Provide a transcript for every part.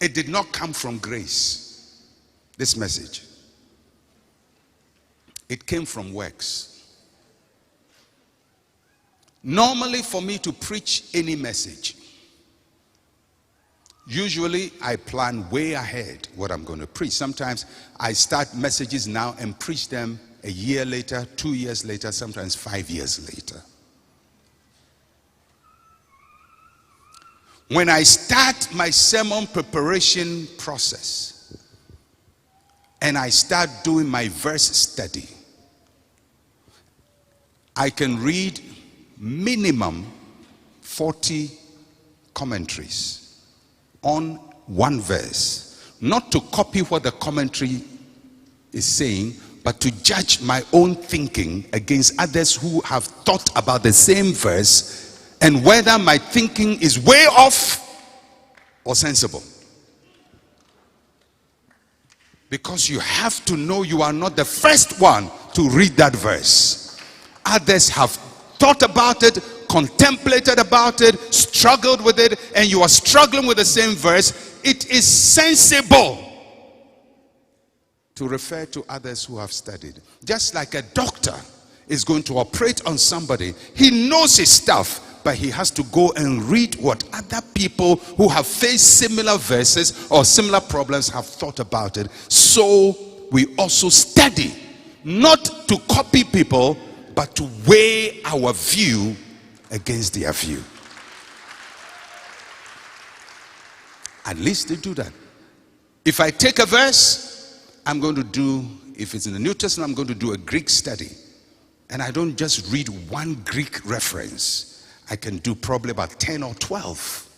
It did not come from grace, this message. It came from works. Normally, for me to preach any message, usually I plan way ahead what I'm going to preach. Sometimes I start messages now and preach them a year later, 2 years later, sometimes 5 years later. When I start my sermon preparation process and I start doing my verse study, I can read minimum 40 commentaries on one verse, not to copy what the commentary is saying, but to judge my own thinking against others who have thought about the same verse, and whether my thinking is way off or sensible. Because you have to know you are not the first one to read that verse. Others have thought about it, contemplated about it, struggled with it, and you are struggling with the same verse. It is sensible to refer to others who have studied. Just like a doctor is going to operate on somebody, he knows his stuff, but he has to go and read what other people who have faced similar verses or similar problems have thought about it. So we also study, not to copy people, but to weigh our view against their view. At least they do that. If I take a verse, I'm going to do, if it's in the New Testament, I'm going to do a Greek study. And I don't just read one Greek reference. I can do probably about 10 or 12.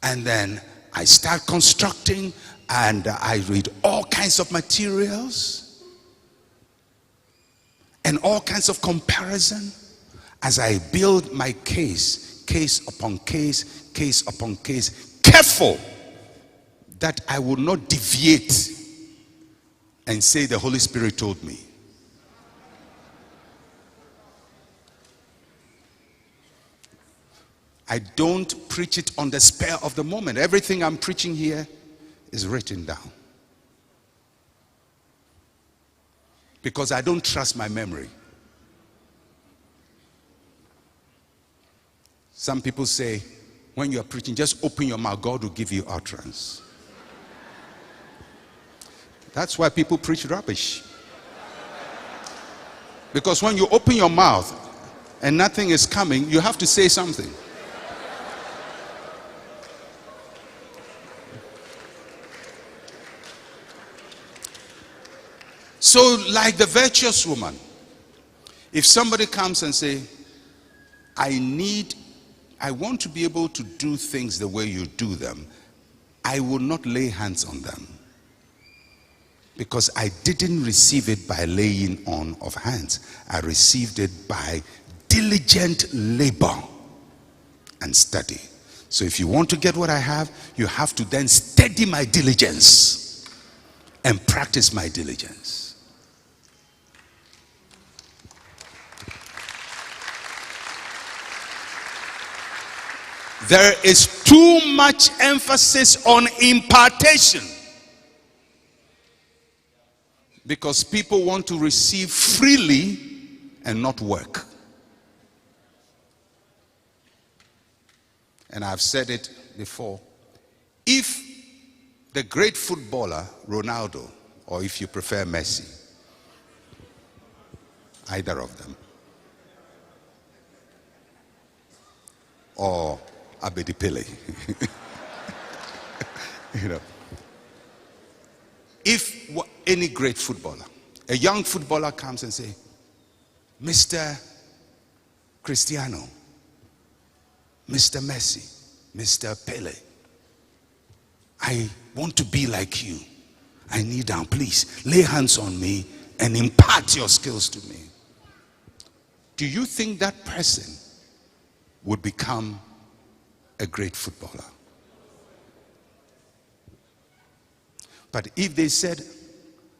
And then I start constructing, and I read all kinds of materials and all kinds of comparison as I build my case, case upon case, case upon case, careful that I will not deviate and say the Holy Spirit told me. I don't preach it on the spur of the moment. Everything I'm preaching here is written down. Because I don't trust my memory. Some people say, when you are preaching, just open your mouth, God will give you utterance. That's why people preach rubbish. Because when you open your mouth and nothing is coming, you have to say something. So like the virtuous woman, if somebody comes and say, I want to be able to do things the way you do them, I will not lay hands on them. Because I didn't receive it by laying on of hands. I received it by diligent labor and study. So if you want to get what I have, you have to then study my diligence and practice my diligence. There is too much emphasis on impartation because people want to receive freely and not work. And I've said it before. If the great footballer Ronaldo, or if you prefer Messi, either of them, or Abedipele, you know, if any great footballer, a young footballer comes and say, Mr. Cristiano, Mr. Messi, Mr. Pele, I want to be like you. I kneel down, please lay hands on me and impart your skills to me. Do you think that person would become a great footballer? But if they said,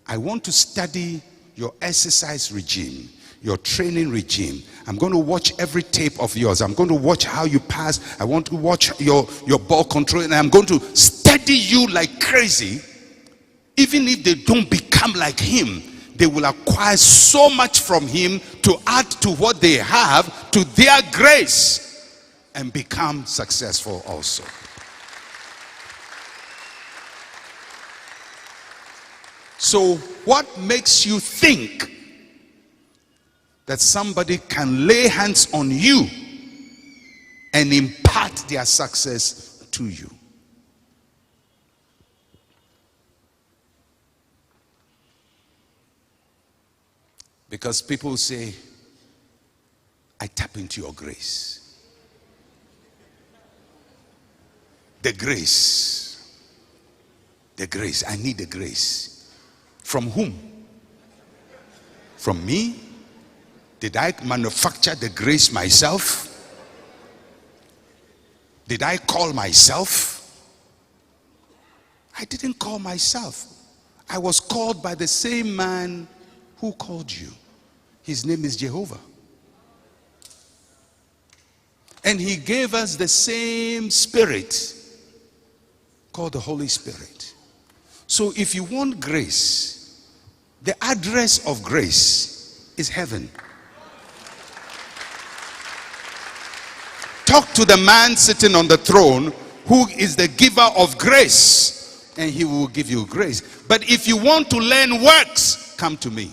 I want to study your exercise regime, your training regime. I'm going to watch every tape of yours. I'm going to watch how you pass. I want to watch your ball control, and I'm going to study you like crazy. Even if they don't become like him, they will acquire so much from him to add to what they have, to their grace, and become successful also. So what makes you think that somebody can lay hands on you and impart their success to you? Because people say, I tap into your grace. The grace. The grace. I need the grace. From whom? From me? Did I manufacture the grace myself? Did I call myself? I didn't call myself. I was called by the same man who called you. His name is Jehovah. And he gave us the same spirit called the Holy Spirit. So if you want grace, the address of grace is heaven. Talk to the man sitting on the throne who is the giver of grace, and he will give you grace. But if you want to learn works, come to me.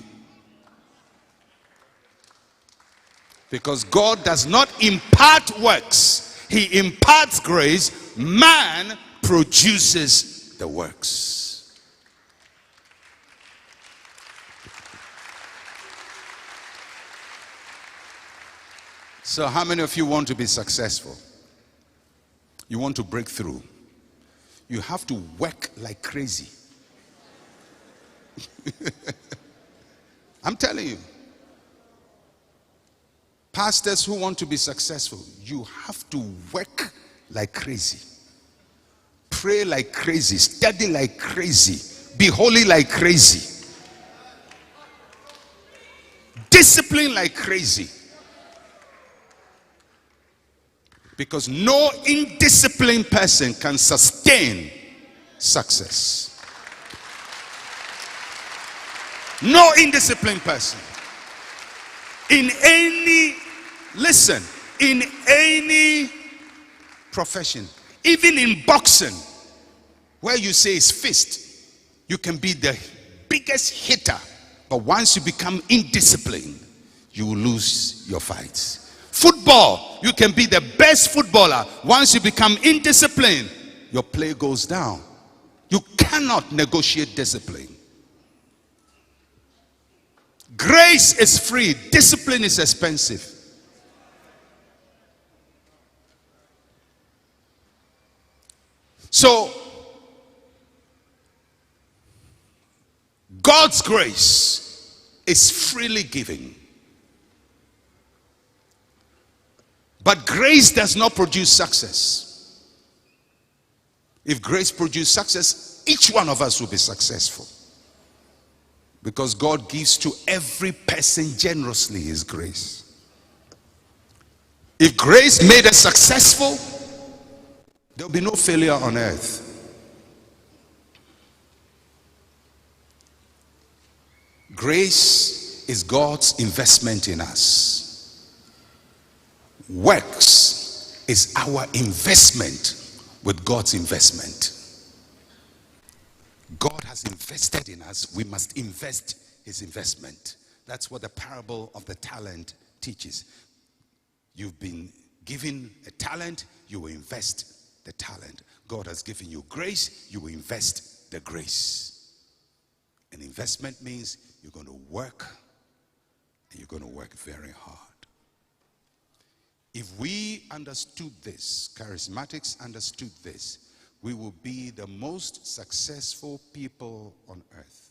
Because God does not impart works. He imparts grace. Man produces the works. So how many of you want to be successful? You want to break through? You have to work like crazy. I'm telling you. Pastors who want to be successful, you have to work like crazy. Pray like crazy. Study like crazy. Be holy like crazy. Discipline like crazy. Because no indisciplined person can sustain success. No indisciplined person. In any profession, even in boxing, where you say it's fist, you can be the biggest hitter, but once you become indisciplined, you will lose your fights. Football, you can be the best footballer. Once you become indisciplined, your play goes down. You cannot negotiate discipline. Grace is free. Discipline is expensive. So, God's grace is freely given. But grace does not produce success. If grace produced success, each one of us will be successful. Because God gives to every person generously his grace. If grace made us successful, there will be no failure on earth. Grace is God's investment in us. Works is our investment with God's investment. God has invested in us. We must invest his investment. That's what the parable of the talent teaches. You've been given a talent, you will invest the talent. God has given you grace, you will invest the grace. An investment means you're going to work, and you're going to work very hard. If we understood this, charismatics understood this, we will be the most successful people on earth.